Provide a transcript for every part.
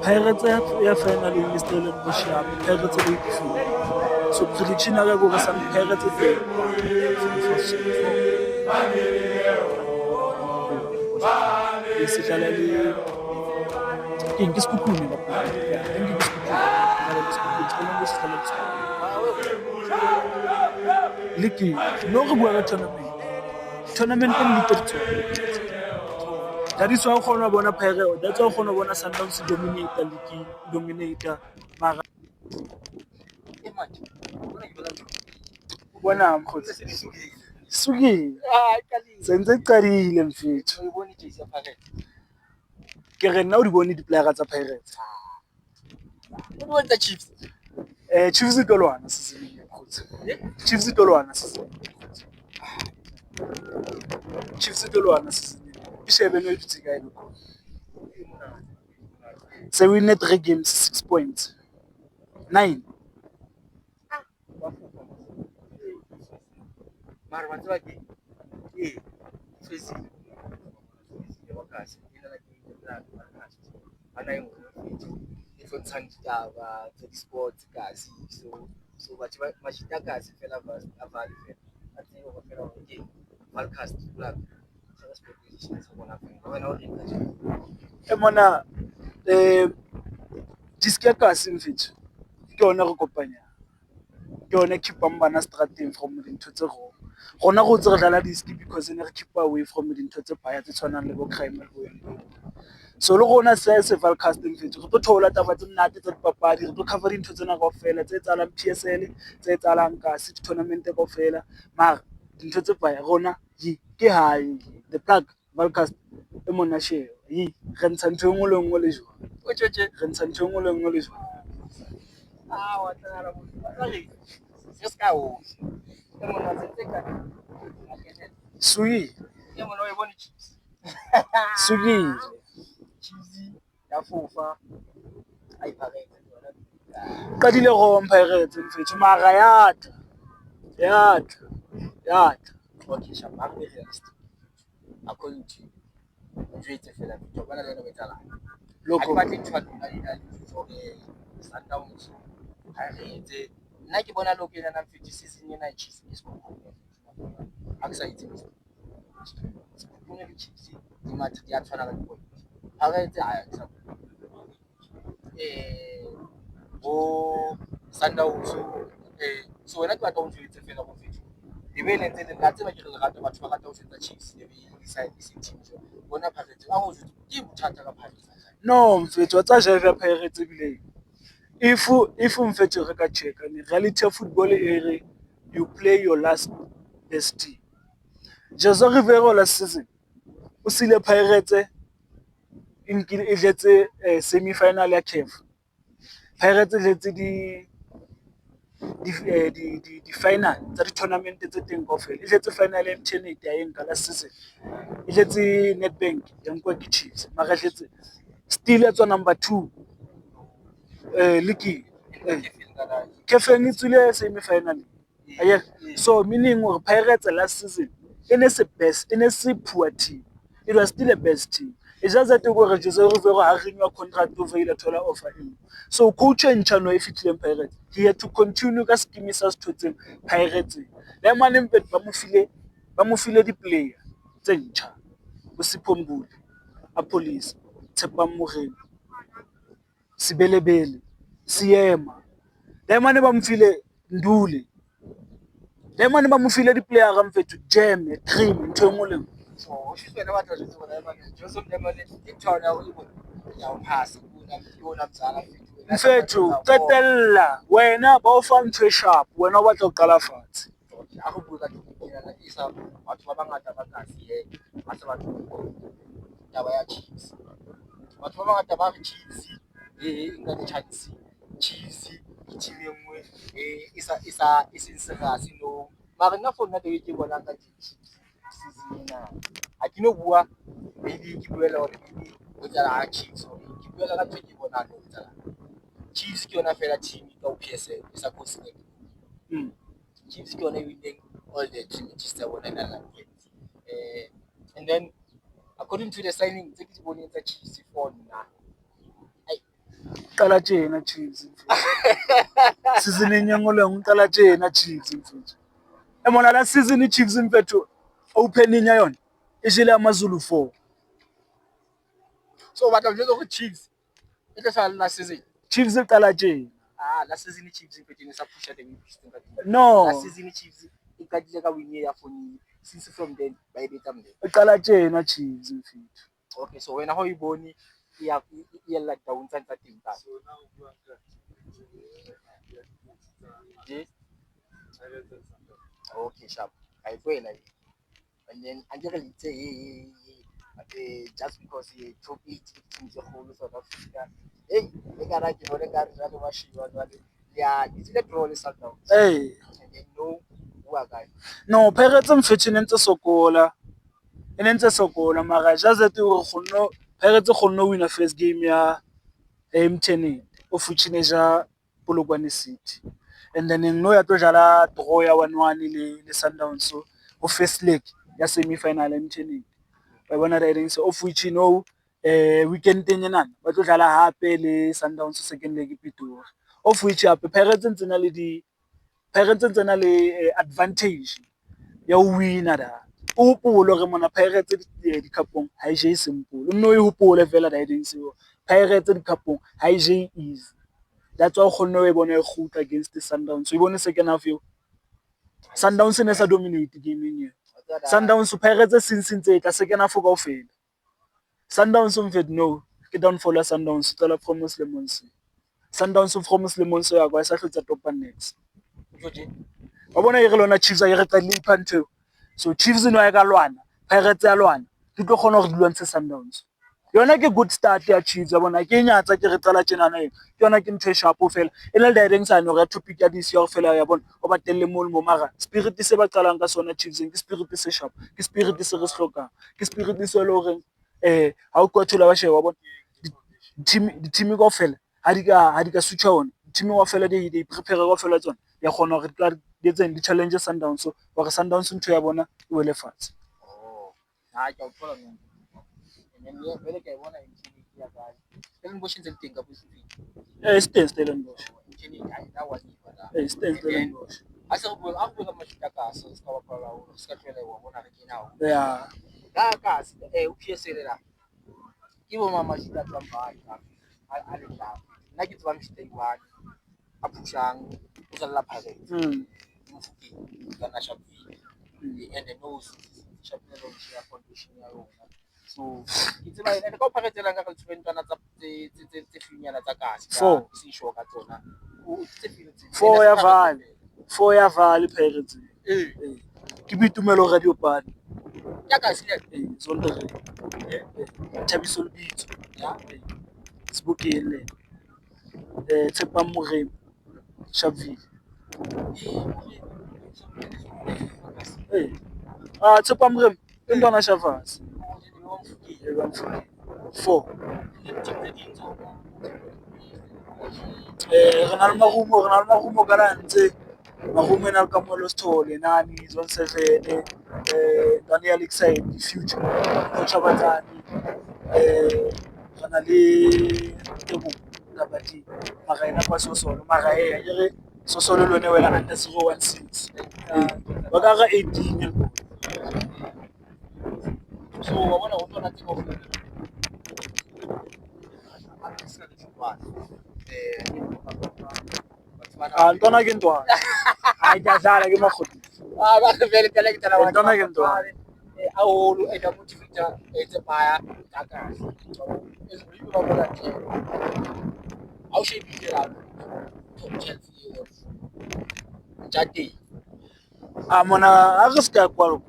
Pirates ya finally in Stellenbosch yami. Pirates bayibhifile. So prediction yake kuba some Pirates sidlala ke Sekhukhune lapho. Yeah, engike Sekhukhune. Sidlala Sekhukhune. Stellenbosch sidlala Sekhukhune. Ligi. No re bua ka tournament. Tournament e league that is why o kgona bona Pirates. That's why o kgona bona Sundowns dominator league, dominator mara bona mkhotsi sukile sentse qadile mfethu ke re nna o di bone di-player tsa Pirates Chiefs tlo lwana season mkhotsi Chiefs tlo lwana season Chiefs tlo lwana season e shebe no dutse kae no se win 3 games 6 points 9 mara wa tswa ke Tracy wakasi ina la ana yingo ifo tsandzaba tse sports kasi so bathi mashita kasi fela avali fela athi ngo fela ukuthi podcast la sport position sabona fela wena o mona diske kasi mfethu ke yona re kopanya ke yona keepang bana strateng from dintho tse rona go tse re dlala diski because ne re keep away from dintho tse baya tse tshwanang le bo crime le bo so le gona se Valcasting fetso go tlo thola taba tse nnate tsa dipapadi re tlo cover dintho tsena kaofela tse tsalang PSL tse tsalang ka city tournament kaofela mara dintho tse baya rona ke hae the plug Valcast e mona share re ntsha ntho engwe le engwe le jwang o tshetse re ntsha ntho engwe le engwe le jwang wa tsara mo se ska o e mona tse ka sui e mona o bone chips sugile cheesy ya fofa ai Pirates qadile go Pirates mfethu mara yata okay shabang be realistic according to njwetse fela bitho bana le no betala loko ba tla tshwana a so Sundowns ha re etse nna ke bona lo ke nna mfiti season ena Chiefs is Sekhukhune ha ke sa itse Sekhukhune le Chiefs di matha di a tshwana ka point ha re etse a tsa bo Sundowns so wena ke batla ho njwetse fela go fiti be le ntse le tla tseba ke re rata batho ba rata ho fetsa Chiefs le side team bona Pirates a go jwetse ke bothata ka Pirates no mfethu wa tsa jive Pirates bile if mfethu re ka checka ni reality of football ere you play your last best team Jose Rivero last season o sile Pirates in e jetse semi final ya CAF Pirates e jetse di final tsa di tournament tse teng kaofela e jetse final ya MTN ya enka last season e jetse Nedbank ya nkwa ke Chiefs mara jetse still at number 2 league Kefeng itsule semi final yeah so meaning or Pirates last season in a best in a poor team it was still a best team it's just that go register Rivero ha renew contract over ile thola offer him so coach Nchano if it Pirates he had to continue ka scheme sa sithotseng Pirates le mane mpet ba mo file di player tse ntjha bo Siphombuli a police Tshepang Morena Sibelebele Siema le mane ba mo file Ndule le mane ba mo file di player ga mfethu Jam Cream ntho engwe le so she's wena batla jwetse bona ba Joseph Ndemale ithona o ibo ya uphasa kuna yona mzala mfethu qetella wena ba o fa ntho sharp wena o batla ho qala fatshe a go bua ka dikela la isa batho ba bangata ba ka se ba se batho taba ya Chiefs batho ba bangata ba re Chiefs nka di chance Chiefs ke team e nngwe isa se no mara nna for nna ke bona ka Chiefs season ena a ke no bua maybe ke buela hore o tsala Chiefs ke buela ka ntho ke bona no tsala Chiefs ke yona fela team ka PSL isa go se Chiefs ke yona winning all the activities tsa bona na la and then according to the signing tse ke di boneng tsa Chiefs for nna Qala tjena Chiefs. Season e nngwe le nngwe qala tjena Chiefs mfethu. Mona la season Chiefs mfethu opening ya yona e jele amaZulu 4. So batla njalo hore Chiefs e tla sala last season. Chiefs e qala tjena. Last season Chiefs mfethu sa pusha the Chiefs ka teng. No. Last season Chiefs e qadile ka win ya phone. Since from then ba e betsa mle. E qala tjena Chiefs mfethu. Okay, so wena ho e bone ya la down tsa teng ka. So now o bua ka. Okay, sharp. I go like. And then I just say just because he top 8 teams the whole South Africa. Hey, they got like you know they got that washi one. Yeah, it's the draw is down. Hey. And then no who are guys. No, Pirates mfethu ne ntse sokola. E ne ntse sokola mara jaze o khonno Pirates khonno win first game ya M10 o fuchineja Polokwane City. And then no ya to jala draw ya 1-1 le Sundowns so o first leg ya semi final M10. Ba bona re so of which weekend enana ba tlo dlala hape le Sundowns second leg Pitori, of which hape Pirates ntsena le advantage ya o winner da o hopolo re mona Pirates di kapong ha je simple no e hopole fela da eding seo Pirates di kapong ha je easy. That's why o khonne e bona e khutla against the Sundowns. We bone second half yo Sundowns ne sa dominate game eng. Sundowns Pirates since tla second half ka ofela. Sundowns mfethu no ke downfall ya Sundowns tsela from Muslims. Sundowns from Muslims ya kwa sa hlotsa top next. Wa bona e re lona Chiefs a re qale iphanto. So Chiefs no ya ka lwana, Pirates ya lwana. Di tlo khona hore di lwantshe Sundowns. Yona ke good start ya Chiefs ya bona ke nyatsa ke re tsala tjena na. Ke yona ke ntho e sharp fela. E le direct sane hore topic ya this year fela ya bona o ba telle mo mara spirit se ba qalang ka sona Chiefs ke spirit se sharp, ke spirit se re slokang, ke spirit se le hore ha o kwathola ba sheba bona di team go fela ha di ka switcha on team wa fela di prepare go fela tsona ya khona hore di etseng di challenge Sundowns so hore Sundowns ntho ya bona e wele fatshe. Ha ke o thola nna ene vele ke bona infinity ya gae Stellenbosch ntse teng ka bosifi Stellenbosch infinity ha ina wa di bana Stellenbosch a se go a go ka mashita ka se ska ba pala o ska tlwela wa bona re kena o ya ka se o PSL la ke bo mama mashita tsa mbai ka a le tla nna ke tswa mshita iwane a pushang o tsalla Pirates mfuki kana shapi and no shapi no share foundation ya yona. So ke tseba ene ka o phagetela ka tswentwana tse finyana tsa kasi ka se sure ka tsona o tse file tse 4 ya Valley Pirates ke bitumelo radio party ya kasi zonke Thabiso Lebitso ya Sebokeng Tshepang Moremi Sharpeville Tshepang Moremi ke ntwana Shavas 4 re na le marumo ka ntse marumo ena ka Molo Sithole nani Zone 7 Daniel Exide Future coach abatlani re na le tebo kabati mara ena pa sosolo mara a re sosolo lone wela under 016 ba ka ga 18 so wa bona o tona tiko ntwana ke ntwana ha ke dlala ke makgotsi ba vele tela ke tela ntwana ke ntwana a holo e da motivate tse baya ka ka es bri ba bona ke au shebi ke la Chelsea jati mona a re ska kwa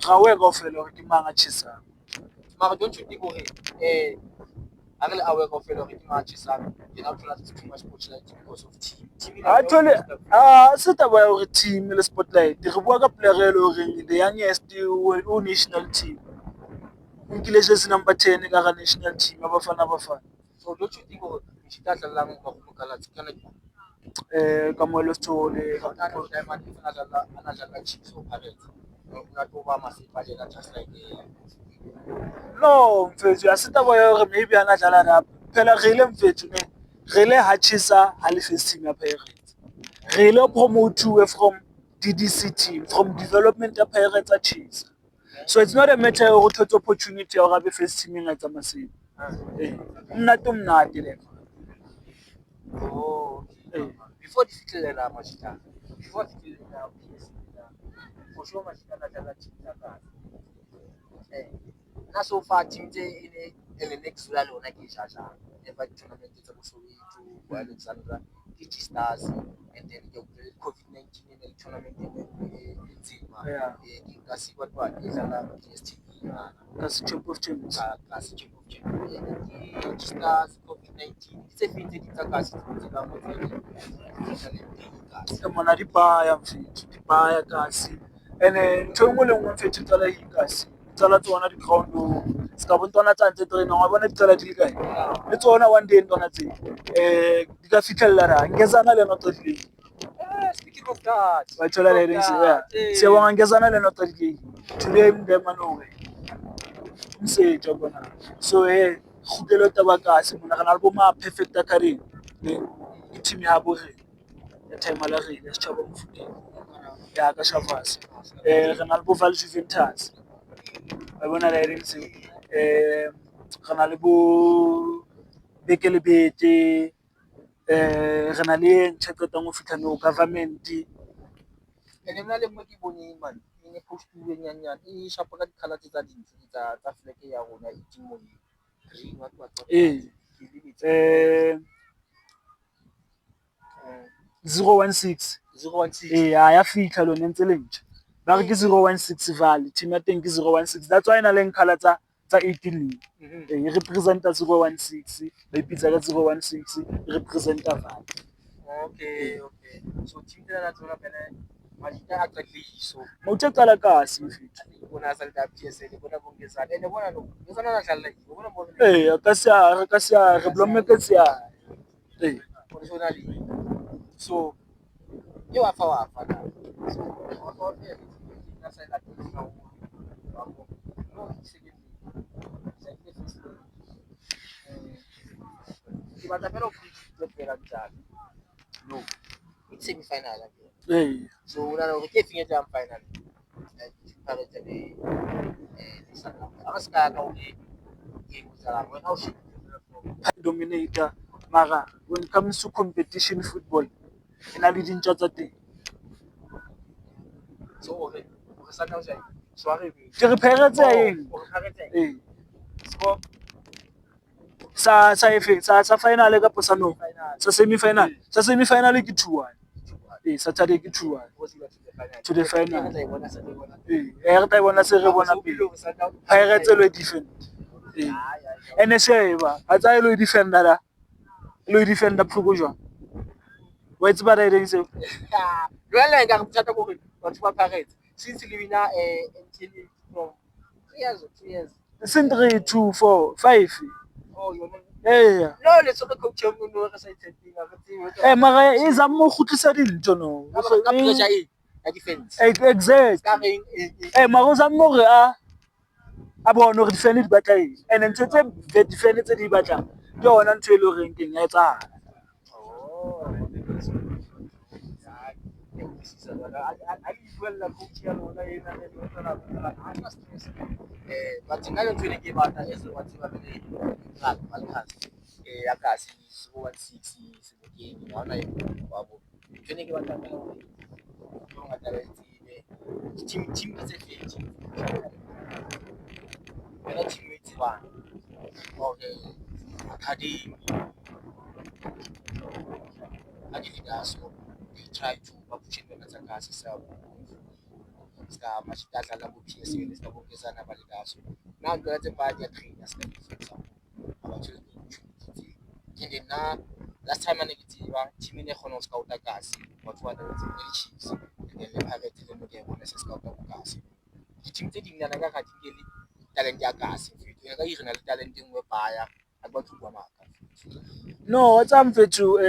ga we go fela hore ke manga chisang mara don't you think hore a re le awe go fela hore ke manga chisang ke na tlola too much spotlight because of team actually se taba ya hore team le spotlight re bua ka player e le hore the youngest o national team o nkile jersey number 10 ka ga national team ya Bafana Bafana. So don't you think hore she tla tlalang ba go kala tsana ka Molo Sithole ana dlala Chiefs o Pirates una to ba masipa le just like no mfethu a se taba ya hore maybe ana dlala rap phela re ile mfethu ne re ile ha tjhesa ha le first team ya Pirates, re ile promote from DDC team, from development ya Pirates a tjhesa. So it's not a matter of hore thotse opportunity ya hore a be first team e tsa masimo. Mnate le. Oh, okay. Before di fitlelela Mashitana, before fitlelela PS, for sure Mashitana dlala team tsa kahle. Na so far team tse e le next la lona ke Shasha, never tournament tsa bo Soweto, bo Alexandra, ke Stars, and then the COVID-19 in the tournament e nzima. Ke ka se kwa kwa e dlala DStv Ka se Champ of Champions. ka se Champ of Champions. Ke Stars COVID-19 tse fintse di tsa ka se tse ba mo Ke mona di baya mfethu, di baya kasi. Ene ntho engwe le engwe mfethu tsala e kasi. Tsala tsona di ground se ka bontwana tsa ntse trainer wa bona ditsala di le kae. Le tsona one day ntwana tse di ka fitlhella ra ngezana le notlo di. Speaking of that, Ba thola le ding se wa ngezana le notlo di. Today mndema no way. Msejo bona. So khutelo taba kasi mona kana le bo ma perfect career. Team ya bo re ya time la re ya setjhaba mofuteng ya ka Shavas re na le bo Val Juventus ba bona le reng se re na le bo Bekele Bete re na le ntse qetang ho fitla no government ene mna le mo ke bone man e ne postuwe nyanyana e shapa ka dikhala tsa dintsi tsa flag ya rona e timo e green what eh 016 016 ya fitla lone ntse le ntjha ba re ke 016 Valley team ya teng ke 016 that's why ina le nkhala tsa 18 league e representa 016 ba ipitsa ka 016 e representa Valley. okay so team tsa tsona pele Majita aqedliso Mawuthe qala kasi mfethu bona sa le PSL bona bongezana ene bona no ngizona la dlala yibo bona bona ka sia re blomme ke sia professionally so yo afa na so wafa na sa la tona wabo no second di batla però più per la no it's semi final so una no che fine già final pare già di sana aska ka o ke mutala mo na o shi dominator mara when it comes to competition football ina le dintja tsa teng so o sa ka o ja soare ke re Pirates ya eng score sa final ka posano sa semi final ke 2-1 Saturday ke 2-1 to the final re tla bona se re bona pele Pirates lo defend ene sheba a tsa lo defender phoko jwa wa itse ba direng se jwale nka re bothata ko re batho ba Pirates since le wina until from 3 years sin 3 2 4 5 oh yona no le tsoka coach mo no re sa itsepeng a mara e za mo khutlisa dintho no ka pressure ya defense exact ka reng mara o za mo re a bona re defend di batla eng and ntse tse defend tse di batlang ke yona ntho e le reng keng ya etsahala but nna le ntho e ke batla e se wa tseba le ya ka se 016 sebokeng ha ona wa bo ntho e ke batla ka hore yo ngata ba tsebe team tse fedi ya team e tsebana okay academy so they try to push it tsa kasi sa ska mashitadla la bo PSL ska bongezana ba le kaso na ntwa tse ba dia trainer ska defense abatho ke na last time ne ke tsiba team ne khona ska uta kasi batho ba tla tsena le Chiefs le Pirates le mo ke bona se ska uta kasi team tse ding nana ka ga dingele talent ya kasi fethu ka ire na le talent engwe baya a ba tsuba maka no what's up mfethu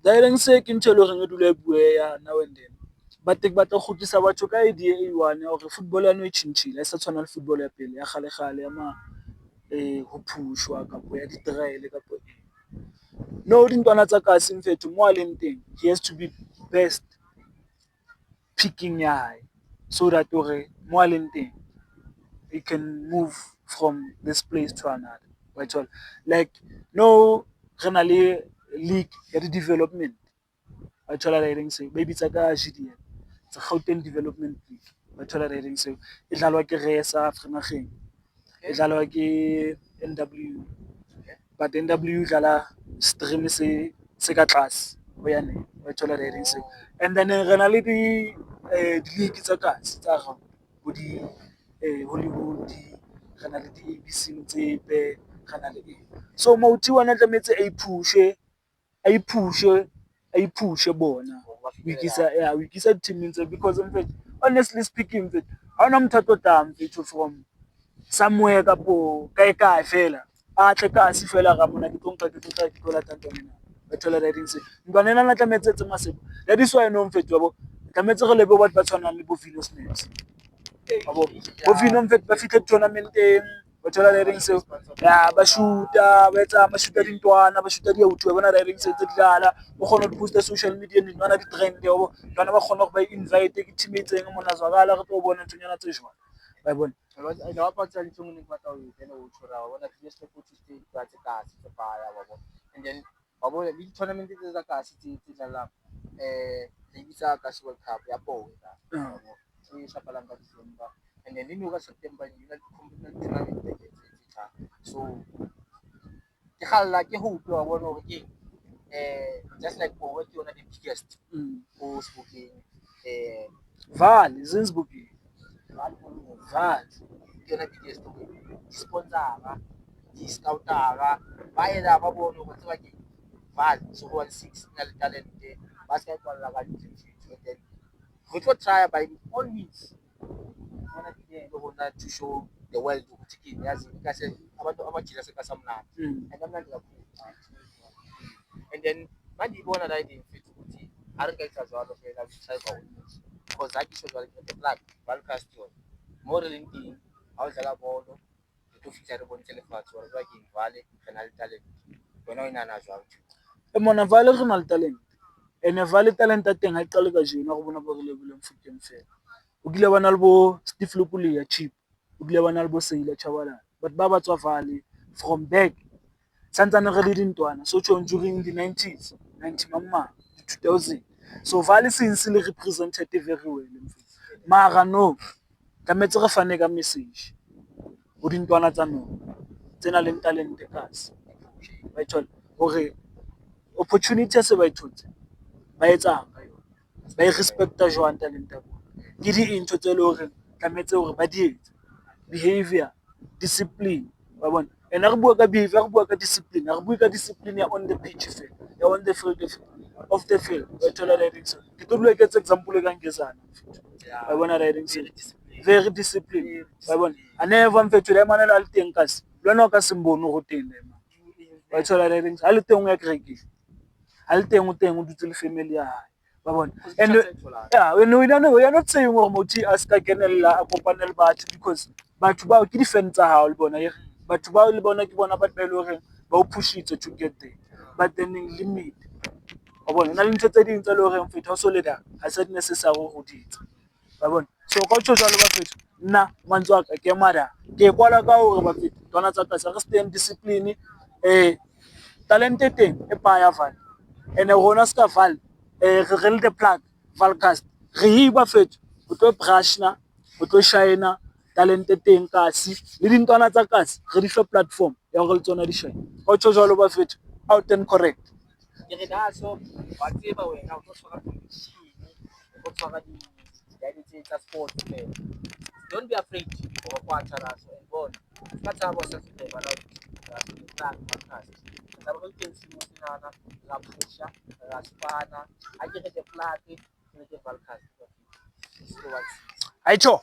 direng se ke ntse le reng e dula e bue ya now and then ba tek ba tla khutlisa batho ka idea e one hore football ya no e tshintshile sa tshwana le football ya pele ya khale ya ma ho phushwa kapo ya di trial kapo no dintwana tsa kasi mfetho mo a leng teng, he has to be best picking ya hae so that hore mo a leng teng he can move from this place to another. Wa thola like no re na le league ya di-development wa thola re reng seo ba e bitsa ka GDM, it's a Gauteng Development League wa thola re reng seo e dlalwa ke Resa Vereeniging, e dlalwa ke NW, but NW dlala stream se ka tlase ho ya ne wa thola re reng seo, and then re na le di-league tsa kasi tsa gago bo di Hollywood, re na le di-ABC Motsepe, re na le eng. So Mouti ona tlametse a iphushe bona ho ikisa di-team-ing tse, because mfetho honestly speaking mfetho ha hona motho a tlo tla mfetho from somewhere kapo kae fela a tle kasi fela ka mona ke tlo lata ntwana ba thola that se ntwana ena na tlametse etse masebo. That is why no mfetho wabo tlametse re lebe batho ba tshwanang le bo Vino Snaps bo Vino mfetho ba fitlhe tournament-eng ba thola le reng seo ya ba shoota ba etsa mashuta dintwana ba shoota di-auto ba bona re reng se tse dlala o kgona ho booster social media ne bana di-trend yabo bana ba kgona hore ba invite ke team e itseng mona zwakala re tlo bona ntonyana tse jwalo ba bona ene wa patsa ntho ngwe ne ke batla ho ena o tshwara wa bona tse sports state tsa tse kasi tse baya wa bona, and then wa bona le di-tournament tse tsa kasi tse dlalang le bitsa kasi World Cup ya bolo e shapalang ka December, and then le ka September di na di-tournament tse tsa so ke khalla ke hope wa bona hore ke just like for ke yona the biggest o Sebokeng Vale Zinsburg Vale ke yona biggest di-sponsor-a di-scouter-a ba ela ba bone hore tseba ke Vale 016 na le talente ba ska kwalla ka ditshitso, and then we tlo try by all means bona ke le hona to show the world ukuthi ke yazi ka se abantu abajila se ka samnati and amnandi kakhulu, and then mandiyibona la idea mfethu ukuthi ha re ka etsa jwalo fela try by all means, because ha ke sho jwalo ke the plug Valcast yona mo re leng teng ha o dlala bolo re tlo fihla re bontshe lefatshe hore ba ke Vale re na le talent wena o inana jwang mona Vale re na le talent ene Vale talent ya teng ha e qale ka jeno go bona bo re lebile Mofokeng fela o kile ba na le bo Steve Lukulia cheap o kile ba na le bo Seila Chabalala but ba tswa Vale from back santsane re le dintwana so tjong during the 90s 90 mama 2000, so Vale since le represented very well mara no tlametse re fane ka message ho dintwana tsa no tsena le talent kasi ba ithola hore opportunity ya se ba ithotse ba etsang ka yona ba e respecta jwang talent ya bona ke dintho tse le hore tlametse hore ba di etse behavior discipline ba bona ena re bua ka behavior re bua ka discipline re bua ka discipline ya on the pitch fela ya on the field of the field ba thola direction ke tlo dula ke etsa example ka Ngezana ba bona direction very discipline ba bona a never mfetho le manela le teng kasi lona o ka sembone go teng le ba thola direction a le teng ya kerekeng a le teng o dutse le family ya hae ba bona, and yeah we are not saying hore motho a ska kenella a kopane le batho because batho bao ke di-fan tsa hao le bona batho bao le bona ke bona batho ba e le hore ba o pushitse to get there but then limit wa bona na le ntho tse ding tse le hore mfetho ha o so le da ha se necessary go di etsa ba bona, so ka tjho jwalo ba fetho nna mantswe aka ke mada ke kwala ka hore ba fetho tsona tsa ka sa re stay discipline talent e teng e paya Vale ene rona ska Vale re le the plug Valcast re hiba fetho o tlo brushna o tlo shine talent e teng kasi le dintwana tsa kasi re di fe platform ya hore le tsona di shine ka tjho jwalo ba fetho out and correct ke re daso wa tseba wena o tlo tshwara competition o tshwara di tsa sport fela, don't be afraid of what others and bona ka tsaba sa se ba la tsa podcast tsa ba ke se mo tsana la pusha la spana a ke the plug le ke Valcast aicho